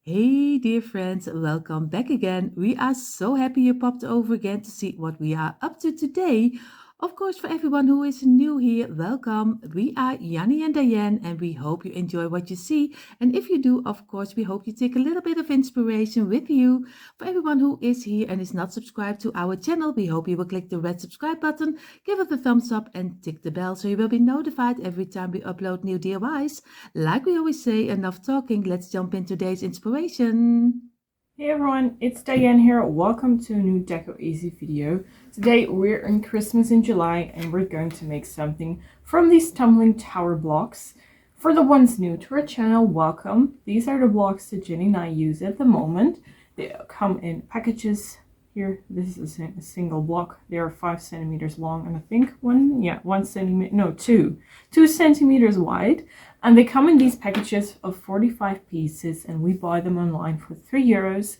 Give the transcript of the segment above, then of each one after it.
Hey, dear friends, welcome back again. We are so happy you popped over again to see what we are up to today. Of course, for everyone who is new here, welcome. We are Janny and Dyanne, and we hope you enjoy what you see. And if you do, of course, we hope you take a little bit of inspiration with you. For everyone who is here and is not subscribed to our channel, we hope you will click the red subscribe button, give it a thumbs up, and tick the bell so you will be notified every time we upload new DIYs. Like we always say, enough talking, let's jump in today's inspiration. Hey everyone, it's Dyanne here. Welcome to a new Deco Easy video. Today we're in Christmas in July and we're going to make something from these tumbling tower blocks. For the ones new to our channel, welcome. These are the blocks that Jenny and I use at the moment. They come in packages. Here, this is a single block. They are 5 centimeters long and I think 1 centimeter, no, 2 centimeters wide. And they come in these packages of 45 pieces and we buy them online for €3.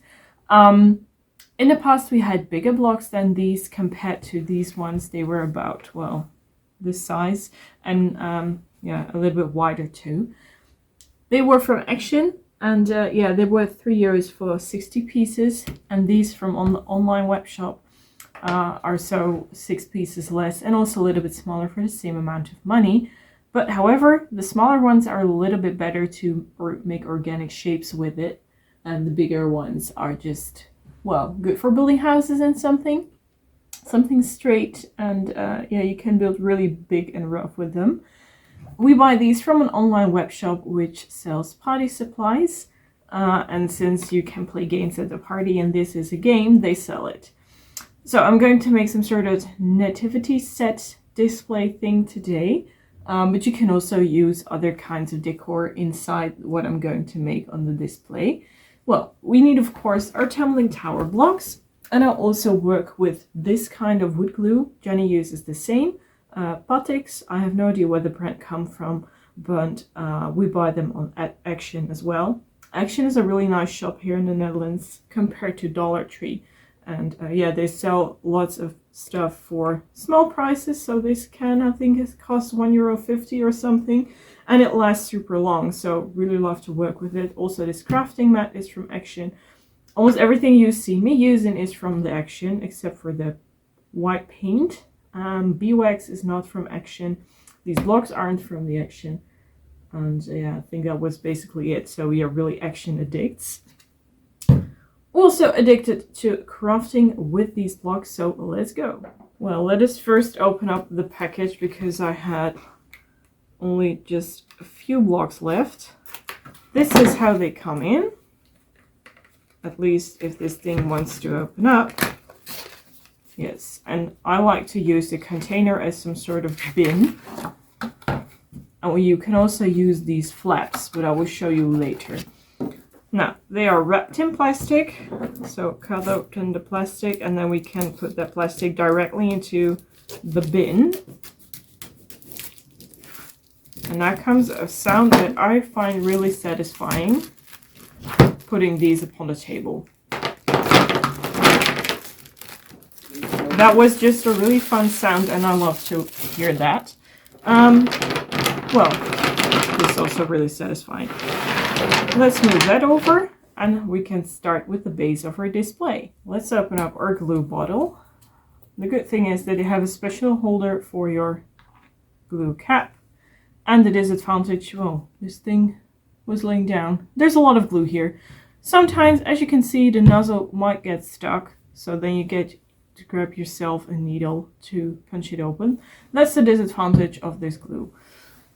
In the past we had bigger blocks than these compared to these ones. They were about, well, this size and a little bit wider too. They were from Action and they were €3 for 60 pieces, and these from on the online web shop are so 6 pieces less and also a little bit smaller for the same amount of money. But however, the smaller ones are a little bit better to make organic shapes with it, and the bigger ones are just, well, good for building houses and something straight, and you can build really big and rough with them. We buy these from an online web shop which sells party supplies, and since you can play games at the party and this is a game, they sell it. So I'm going to make some sort of nativity set display thing today. But you can also use other kinds of decor inside what I'm going to make on the display. Well, we need, of course, our tumbling tower blocks. And I'll also work with this kind of wood glue. Jenny uses the same. Pateks, I have no idea where the brand come from, but we buy them at Action as well. Action is a really nice shop here in the Netherlands compared to Dollar Tree. And they sell lots of stuff for small prices. So this can, I think, it costs €1.50 or something, and it lasts super long. So really love to work with it. Also, this crafting mat is from Action. Almost everything you see me using is from the Action, except for the white paint. Beeswax is not from Action. These blocks aren't from the Action. And I think that was basically it. So we are really Action addicts. Also addicted to crafting with these blocks, so let's go. Well, let us first open up the package because I had only just a few blocks left. This is how they come in, at least if this thing wants to open up. Yes, and I like to use the container as some sort of bin. And you can also use these flaps, but I will show you later. Now, they are wrapped in plastic, so cut open the plastic and then we can put that plastic directly into the bin. And now comes a sound that I find really satisfying, putting these upon the table. That was just a really fun sound and I love to hear that. It's also really satisfying. Let's move that over and we can start with the base of our display. Let's open up our glue bottle. The good thing is that they have a special holder for your glue cap. And the disadvantage, well, this thing was laying down. There's a lot of glue here. Sometimes, as you can see, the nozzle might get stuck. So then you get to grab yourself a needle to punch it open. That's the disadvantage of this glue.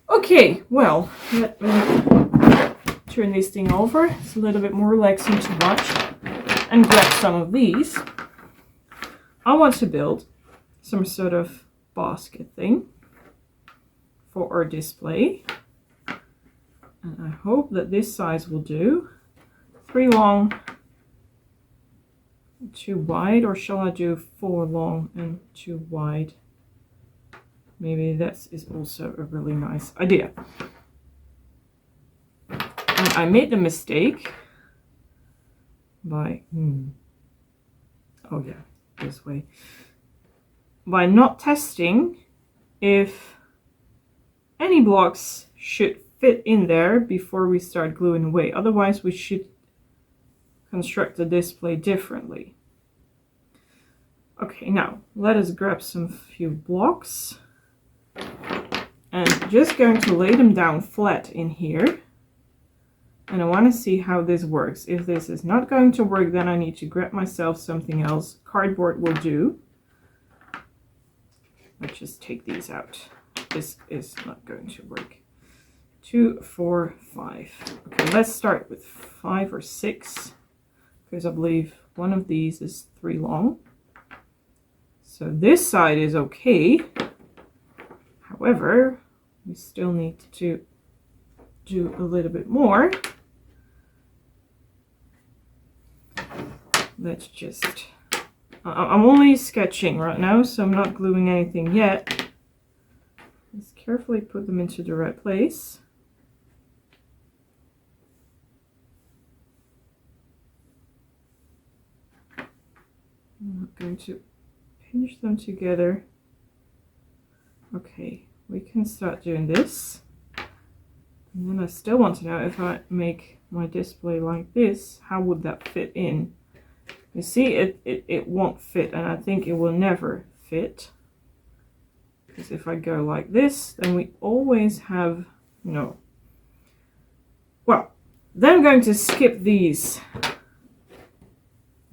Okay, well, let me turn this thing over. It's a little bit more relaxing to watch. And grab some of these. I want to build some sort of basket thing for our display. And I hope that this size will do. 3 long, 2 wide, or shall I do 4 long and 2 wide? Maybe that is also a really nice idea. And I made the mistake by, this way. By not testing if any blocks should fit in there before we start gluing away. Otherwise, we should construct the display differently. Okay, now let us grab some few blocks. And just going to lay them down flat in here. And I want to see how this works. If this is not going to work, then I need to grab myself something else. Cardboard will do. Let's just take these out. This is not going to work. 2, 4, 5. Okay, let's start with 5 or 6. Because I believe one of these is 3 long. So this side is okay. However, we still need to do a little bit more. Let's just... I'm only sketching right now, so I'm not gluing anything yet. Let's carefully put them into the right place. I'm not going to pinch them together. Okay, we can start doing this. And then I still want to know, if I make my display like this, how would that fit in? You see, it won't fit, and I think it will never fit. Because if I go like this, then we always have no. Well, then I'm going to skip these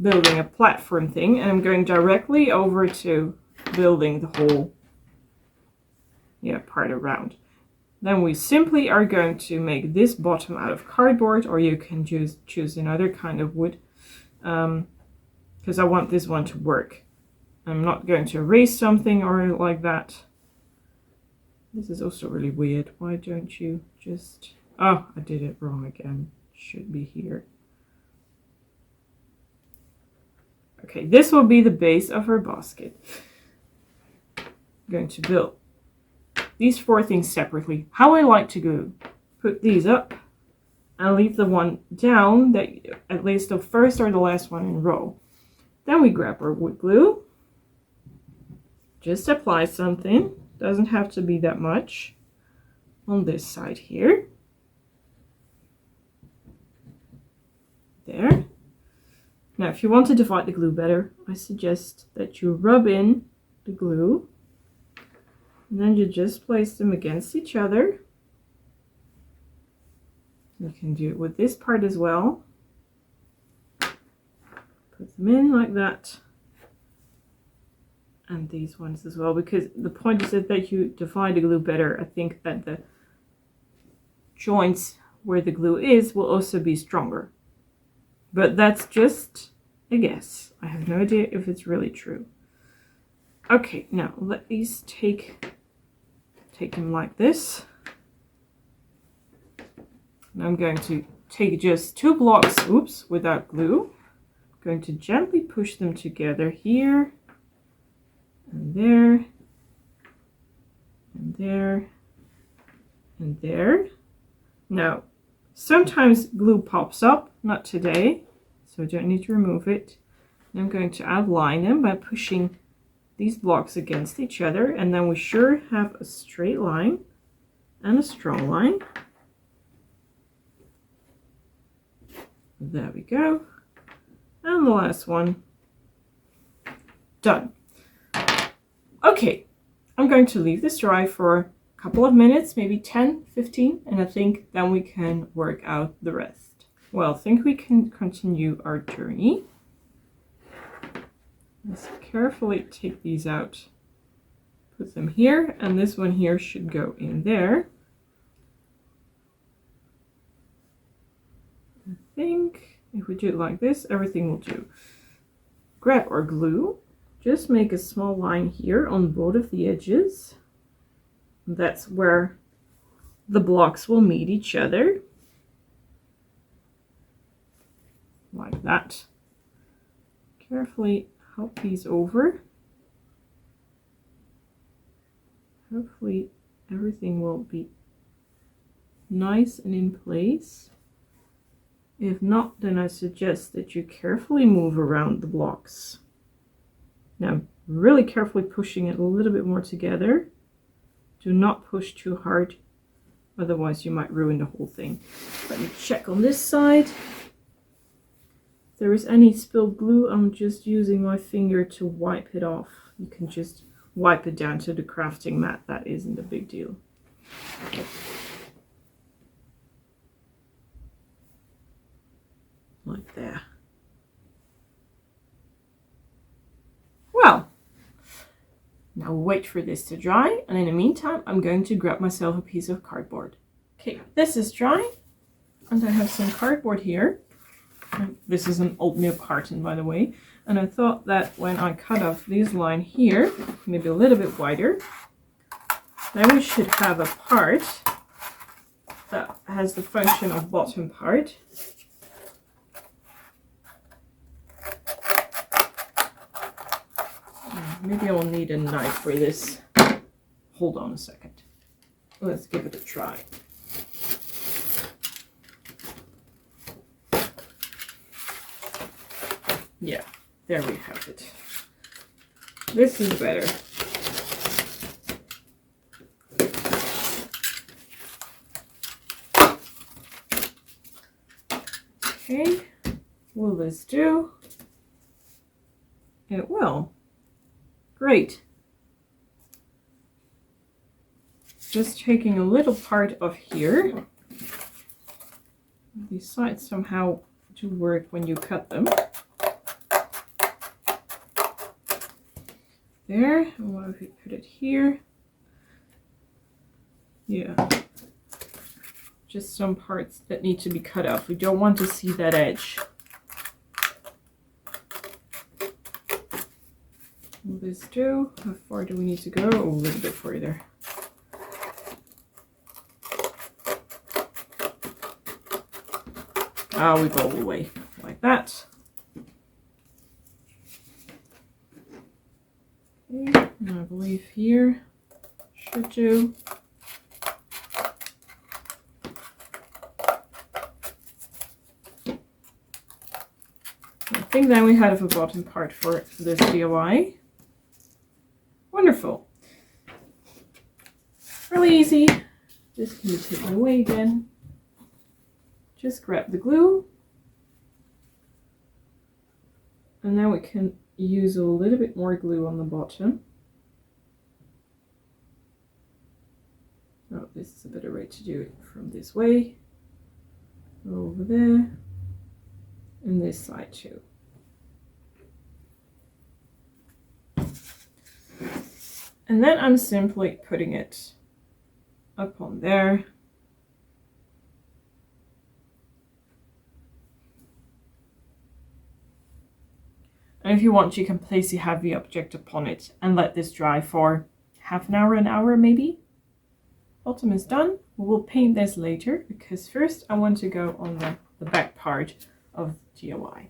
building a platform thing, and I'm going directly over to building the whole part around. Then we simply are going to make this bottom out of cardboard, or you can choose another kind of wood, because I want this one to work. I'm not going to erase something or like that. This is also really weird. Why don't you just... Oh, I did it wrong again. Should be here. Okay, this will be the base of our basket. I'm going to build these 4 things separately. How I like to glue. Put these up and leave the one down, that at least the first or the last one in a row. Then we grab our wood glue. Just apply something. Doesn't have to be that much. On this side here. There. Now, if you want to divide the glue better, I suggest that you rub in the glue. And then you just place them against each other. You can do it with this part as well. Put them in like that. And these ones as well, because the point is that you divide the glue better. I think that the joints where the glue is will also be stronger. But that's just a guess. I have no idea if it's really true. Okay, now let these take them like this. Now I'm going to take just 2 blocks, oops, without glue. I'm going to gently push them together here, and there, and there, and there. Now, sometimes glue pops up, not today, so I don't need to remove it. I'm going to outline them by pushing these blocks against each other, and then we sure have a straight line and a strong line. There we go. And the last one. Done. Okay, I'm going to leave this dry for a couple of minutes, maybe 10, 15, and I think then we can work out the rest. Well, I think we can continue our journey. Let's carefully take these out. Put them here, and this one here should go in there. I think if we do it like this, everything will do. Grab our glue. Just make a small line here on both of the edges. That's where the blocks will meet each other. Like that. Carefully help these over. Hopefully everything will be nice and in place. If not, then I suggest that you carefully move around the blocks. Now, really carefully pushing it a little bit more together. Do not push too hard Otherwise you might ruin the whole thing. Let me check on this side. If there is any spilled glue, I'm just using my finger to wipe it off. You can just wipe it down to the crafting mat. That isn't a big deal. Like there. Well, now wait for this to dry, and in the meantime I'm going to grab myself a piece of cardboard. Okay, this is dry, and I have some cardboard here. This is an old milk carton, by the way, and I thought that when I cut off this line here, maybe a little bit wider, then we should have a part that has the function of bottom part. Maybe I'll need a knife for this. Hold on a second. Let's give it a try. Yeah, there we have it. This is better. Okay, will this do? It will. Great. Just taking a little part of here. These sides somehow do work when you cut them. There, and what if we put it here? Yeah. Just some parts that need to be cut off. We don't want to see that edge. Will this do? How far do we need to go? Oh, a little bit further. We go all the way like that. Okay, and I believe here should do. I think then we have a bottom part for this DIY. Wonderful. Really easy. Just can be taken away again. Just grab the glue. And now we can use a little bit more glue on the bottom. Oh, this is a better way to do it from this way. Over there. And this side too. And then I'm simply putting it up on there. And if you want, you can place the heavy object upon it and let this dry for half an hour maybe. Bottom is done. We will paint this later because first I want to go on the back part of DIY.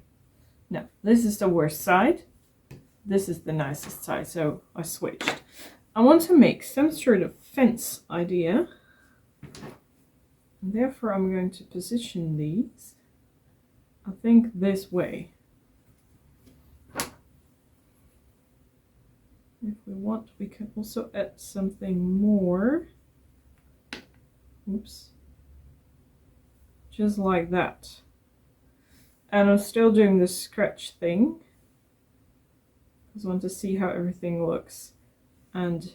Now, this is the worst side. This is the nicest side, so I switched. I want to make some sort of fence idea. And therefore, I'm going to position these, I think, this way. If we want, we can also add something more. Oops. Just like that. And I'm still doing the scratch thing. I want to see how everything looks. And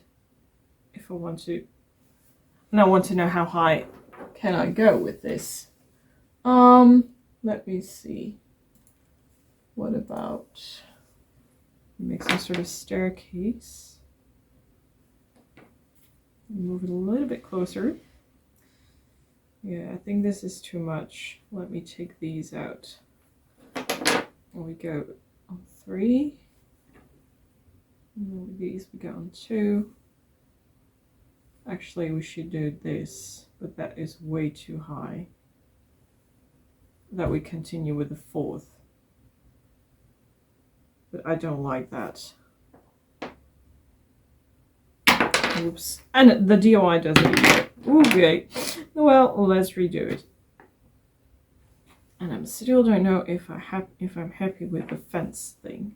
if I want to... And I want to know how high can I go with this. Let me see. What about... make some sort of staircase. Move it a little bit closer. Yeah, I think this is too much. Let me take these out. And we go on 3. And then with these we go on 2. Actually, we should do this, but that is way too high. That we continue with the 4th. But I don't like that. Oops. And the DIY doesn't either. Okay. Well, let's redo it. And I still don't know if I'm happy with the fence thing.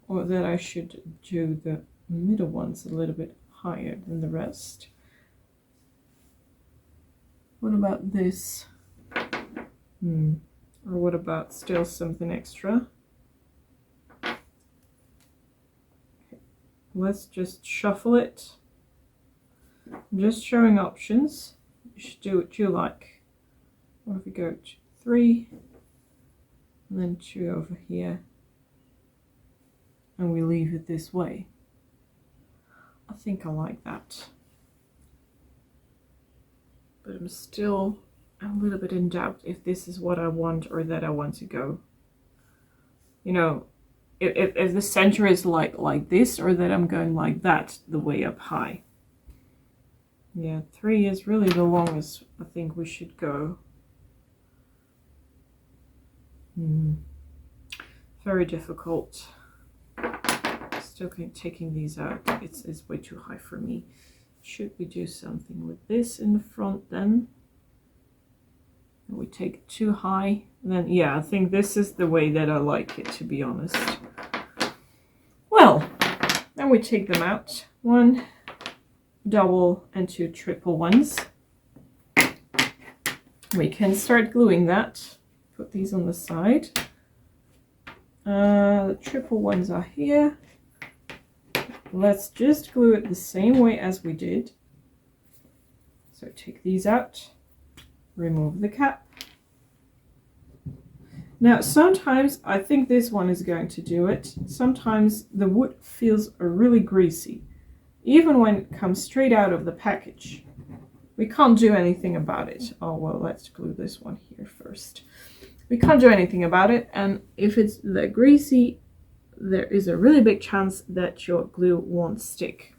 Or that I should do the middle ones a little bit higher than the rest. What about this? Or what about still something extra? Let's just shuffle it. I'm just showing options. You should do what you like. What if we go to 3, and then 2 over here, and we leave it this way? I think I like that. But I'm still a little bit in doubt if this is what I want or that I want to go. You know, if the center is like this, or that I'm going like that, the way up high. Yeah, 3 is really the longest I think we should go. Very difficult. Still taking these out. It's way too high for me. Should we do something with this in the front then? We take it too high. Then yeah, I think this is the way that I like it, to be honest. Well, then we take them out. 1 double and 2 triple ones. We can start gluing that. Put these on the side. The triple ones are here. Let's just glue it the same way as we did. So take these out, remove the cap. Now sometimes I think this one is going to do it. Sometimes the wood feels really greasy, even when it comes straight out of the package. We can't do anything about it. Oh well, let's glue this one here first. We can't do anything about it, and if it's that greasy, there is a really big chance that your glue won't stick.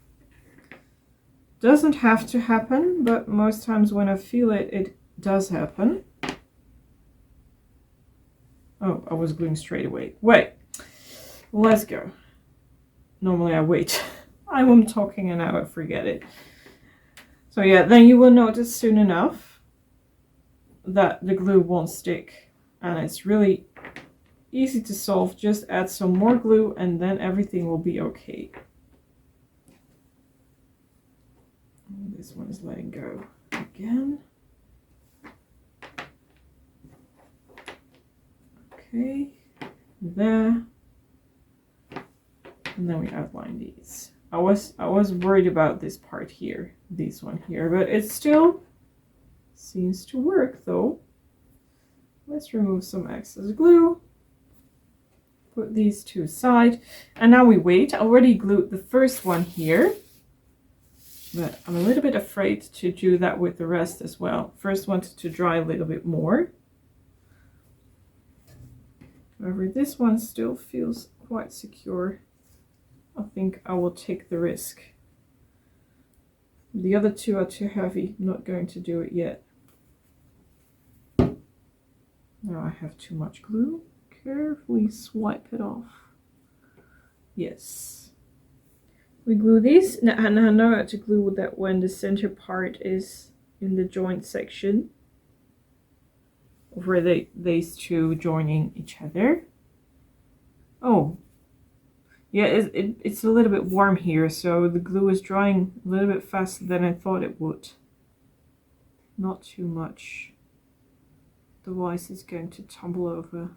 Doesn't have to happen, but most times when I feel it, it does happen. Oh, I was gluing straight away. Wait, let's go. Normally I wait. I'm talking and now I forget it. So yeah, then you will notice soon enough that the glue won't stick. And it's really easy to solve. Just add some more glue and then everything will be okay. This one is letting go again. Okay, there. And then we outline these. I was worried about this part here, this one here, but it still seems to work though. Let's remove some excess glue. Put these two aside. And now we wait. I already glued the first one here, but I'm a little bit afraid to do that with the rest as well. First want it to dry a little bit more. However, this one still feels quite secure. I think I will take the risk. The other two are too heavy. I'm not going to do it yet. Now I have too much glue. Carefully swipe it off. Yes. We glue these, and I know how to glue that when the center part is in the joint section, where these two joining each other. Oh, yeah, it's a little bit warm here, so the glue is drying a little bit faster than I thought it would. Not too much. Otherwise it's going to tumble over.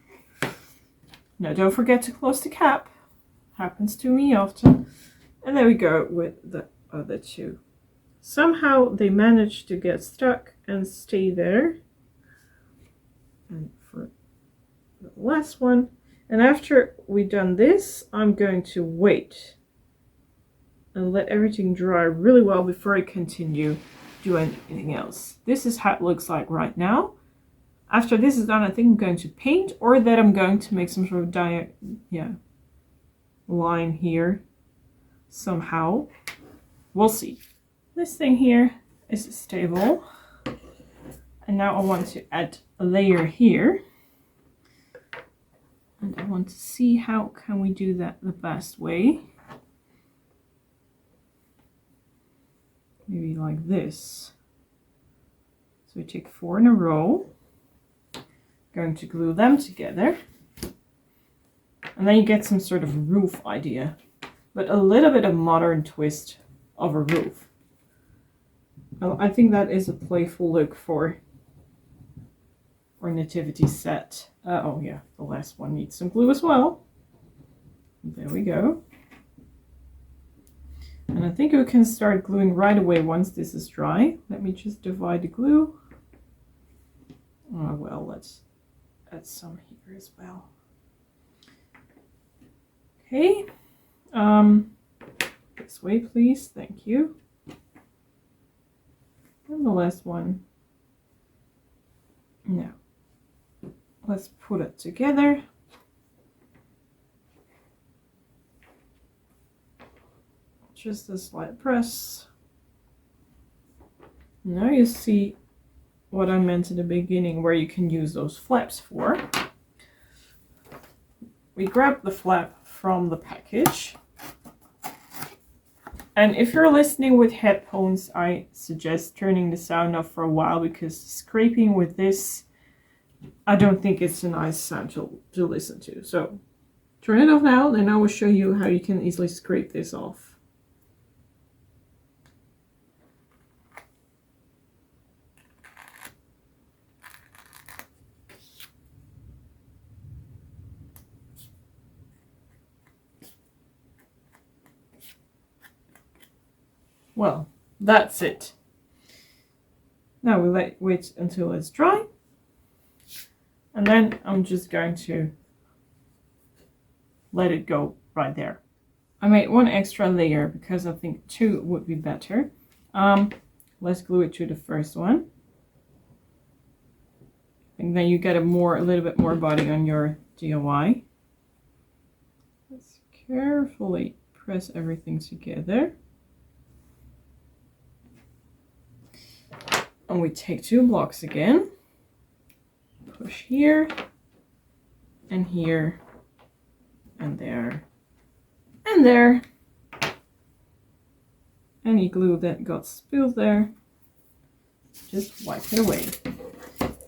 Now don't forget to close the cap. Happens to me often. And there we go with the other two. Somehow they managed to get stuck and stay there. And for the last one. And after we've done this, I'm going to wait and let everything dry really well before I continue doing anything else. This is how it looks like right now. After this is done, I think I'm going to paint, or that I'm going to make some sort of line here somehow. We'll see. This thing here is stable. And now I want to add a layer here. And I want to see how can we do that the best way. Maybe like this. So we take 4 in a row. Going to glue them together. And then you get some sort of roof idea. But a little bit of modern twist of a roof. I think that is a playful look for our nativity set. Oh yeah, the last one needs some glue as well. There we go. And I think we can start gluing right away once this is dry. Let me just divide the glue. Oh well, let's add some here as well. Okay. This way please, thank you. And the last one. Now, let's put it together. Just a slight press. Now you see what I meant in the beginning, where you can use those flaps for. We grab the flap from the package. And if you're listening with headphones, I suggest turning the sound off for a while, because scraping with this, I don't think it's a nice sound to listen to. So turn it off now, and I will show you how you can easily scrape this off. Well, that's it. Now we wait until it's dry. And then I'm just going to let it go right there. I made one extra layer because I think 2 would be better. Let's glue it to the first one. And then you get a little bit more body on your DIY. Let's carefully press everything together. And we take 2 blocks again, push here, and here, and there, and there. Any glue that got spilled there, just wipe it away.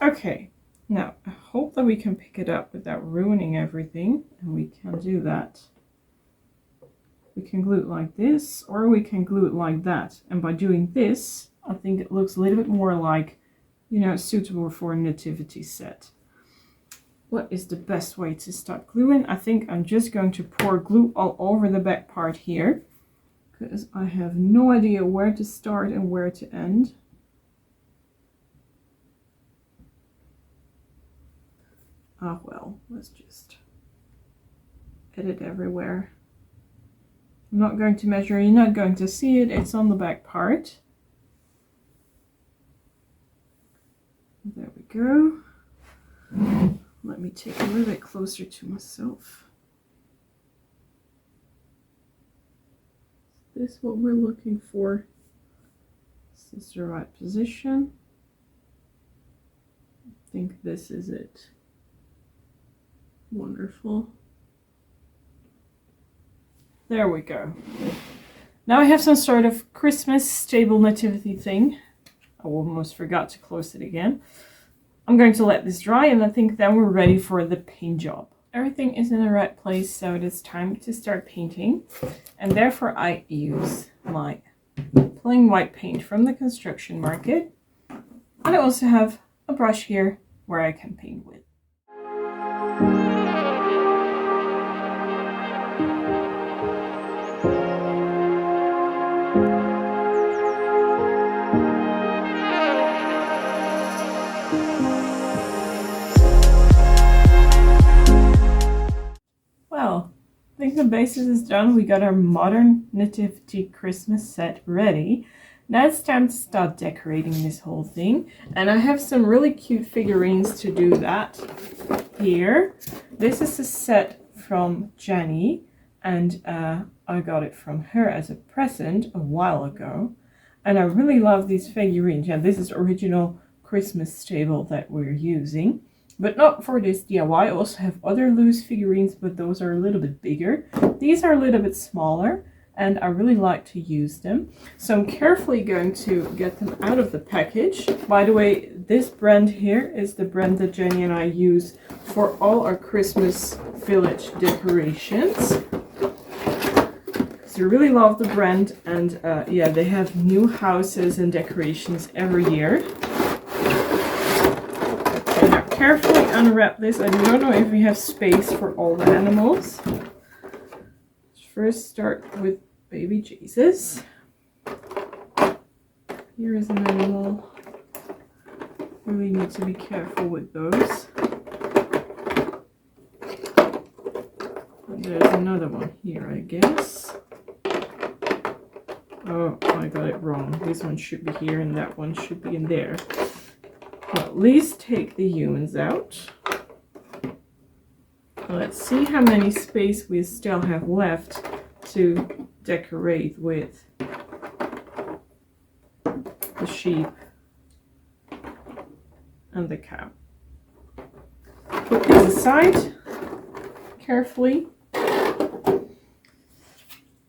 Okay, now I hope that we can pick it up without ruining everything, and we can do that. We can glue it like this, or we can glue it like that, and by doing this, I think it looks a little bit more like, you know, suitable for a nativity set. What is the best way to start gluing? I think I'm just going to pour glue all over the back part here, because I have no idea where to start and where to end. Ah, well, let's just get it everywhere. I'm not going to measure, you're not going to see it, it's on the back part. There we go. Let me take a little bit closer to myself. Is this what we're looking for? Is this the right position? I think this is it. Wonderful. There we go. Now I have some sort of Christmas table nativity thing. I almost forgot to close it again. I'm going to let this dry, and I think then we're ready for the paint job. Everything is in the right place, so it is time to start painting. And therefore I use my plain white paint from the construction market. And I also have a brush here where I can paint with. Well, I think the basis is done. We got our modern nativity Christmas set ready. Now it's time to start decorating this whole thing. And I have some really cute figurines to do that here. This is a set from Janny, and I got it from her as a present a while ago. And I really love these figurines. Yeah, this is original Christmas table that we're using. But not for this DIY. I also have other loose figurines, but those are a little bit bigger. These are a little bit smaller, and I really like to use them. So I'm carefully going to get them out of the package. By the way, this brand here is the brand that Jenny and I use for all our Christmas village decorations. because I really love the brand, and yeah, they have new houses and decorations every year. Okay, now carefully unwrap this. I don't know if we have space for all the animals. First start with baby Jesus. Here is an animal. Really need to be careful with those. And there's another one here, I guess. Oh, I got it wrong. This one should be here and that one should be in there. Well, at least take the humans out. Let's see how many space we still have left to decorate with the sheep and the cow. Put these aside carefully.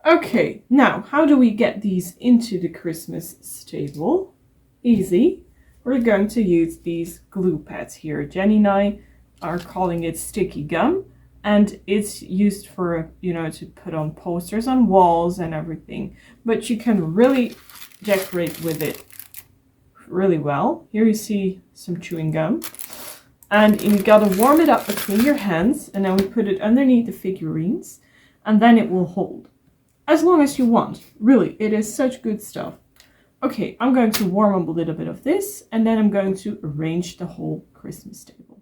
Okay, now how do we get these into the Christmas stable? Easy. We're going to use these glue pads here. Jenny and I are calling it sticky gum, and it's used for, you know, to put on posters on walls and everything, but you can really decorate with it really well. Here you see some chewing gum, and you gotta warm it up between your hands, and then we put it underneath the figurines, and then it will hold as long as you want. Really, it is such good stuff. Okay, I'm going to warm up a little bit of this, and then I'm going to arrange the whole Christmas table.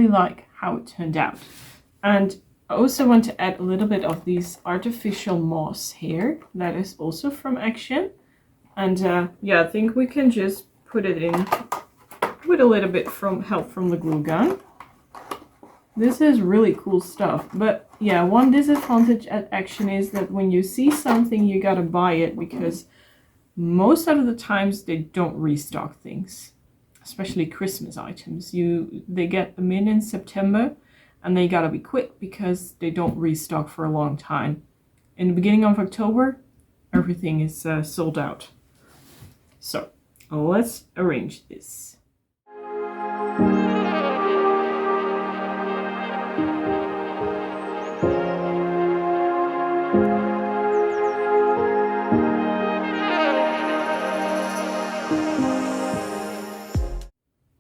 Like how it turned out, and I also want to add a little bit of these artificial moss here that is also from Action, and yeah, I think we can just put it in with a little bit from help from the glue gun. This is really cool stuff, but yeah, one disadvantage at Action is that when you see something you gotta buy it, because most of the times they don't restock things. Especially Christmas items. They get them in September, and they gotta be quick because they don't restock for a long time. In the beginning of October, everything is sold out. So let's arrange this.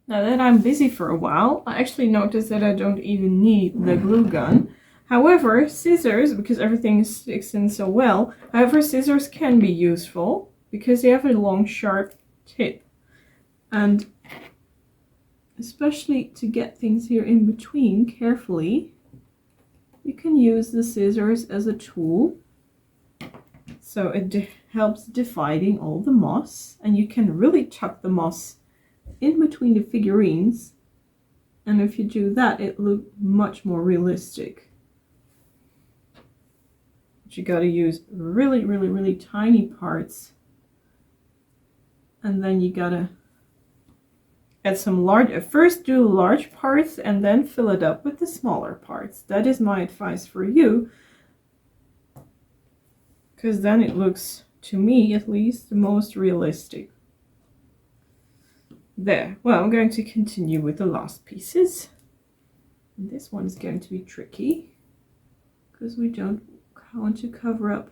Now that I'm busy for a while, I actually noticed that I don't even need the glue gun. However, scissors, because everything sticks in so well, however, scissors can be useful because they have a long, sharp tip. And especially to get things here in between carefully, you can use the scissors as a tool. So it helps dividing all the moss, and you can really tuck the moss in between the figurines, and if you do that, it looks much more realistic. But you gotta use really tiny parts, and then you gotta add some large, first do large parts and then fill it up with the smaller parts. That is my advice for you, because then it looks, to me at least, the most realistic. There. Well, I'm going to continue with the last pieces. And this one is going to be tricky because we don't want to cover up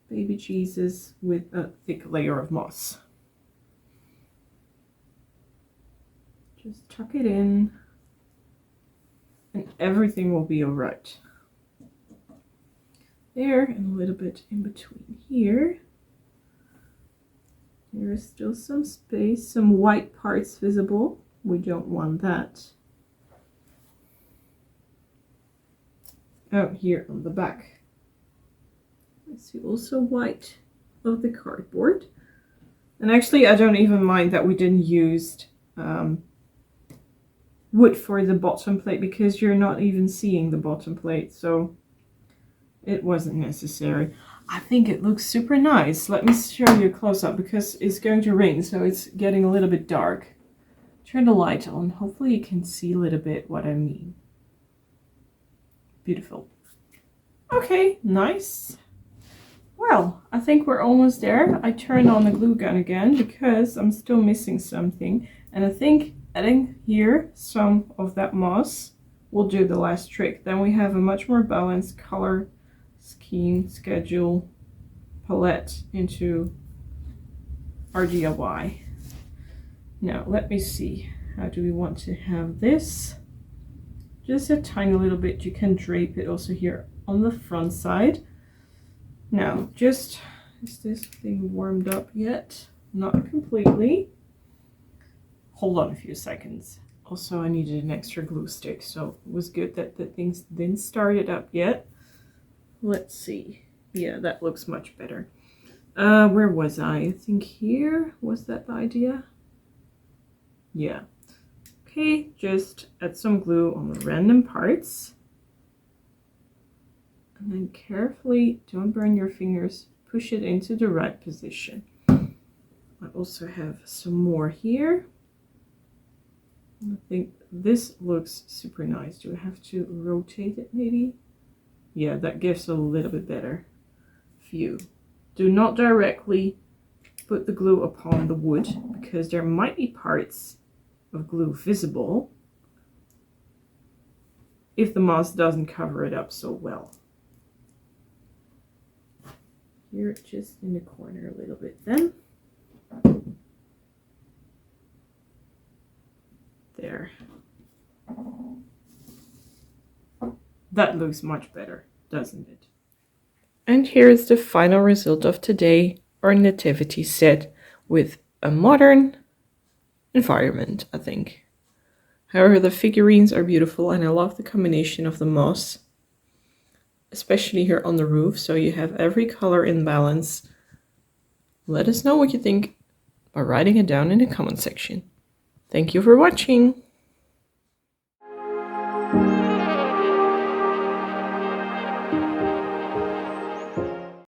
baby Jesus with a thick layer of moss. Just tuck it in and everything will be all right. There, and a little bit in between here. There is still some space, some white parts visible. We don't want that. Oh, here on the back. I see also white of the cardboard. And actually, I don't even mind that we didn't use wood for the bottom plate because you're not even seeing the bottom plate, so it wasn't necessary. I think it looks super nice. Let me show you a close-up because it's going to rain, so it's getting a little bit dark. Turn the light on. Hopefully you can see a little bit what I mean. Beautiful. Okay, nice. Well, I think we're almost there. I turned on the glue gun again because I'm still missing something. And I think adding here some of that moss will do the last trick. Then we have a much more balanced color scheme, schedule, palette into our DIY. Now, let me see. How do we want to have this? Just a tiny little bit. You can drape it also here on the front side. Now, is this thing warmed up yet? Not completely. Hold on a few seconds. Also, I needed an extra glue stick, so it was good that the things didn't start it up yet. Let's see. Yeah, that looks much better. Where was I? I think here. Was that the idea? Yeah. Okay, just add some glue on the random parts. And then carefully, don't burn your fingers, push it into the right position. I also have some more here. I think this looks super nice. Do I have to rotate it maybe? Yeah, that gives a little bit better view. Do not directly put the glue upon the wood because there might be parts of glue visible if the moss doesn't cover it up so well. Here, just in the corner a little bit then. There. That looks much better, doesn't it? And here is the final result of today, our nativity set with a modern environment, I think. However, the figurines are beautiful and I love the combination of the moss, especially here on the roof, so you have every color in balance. Let us know what you think by writing it down in the comment section. Thank you for watching!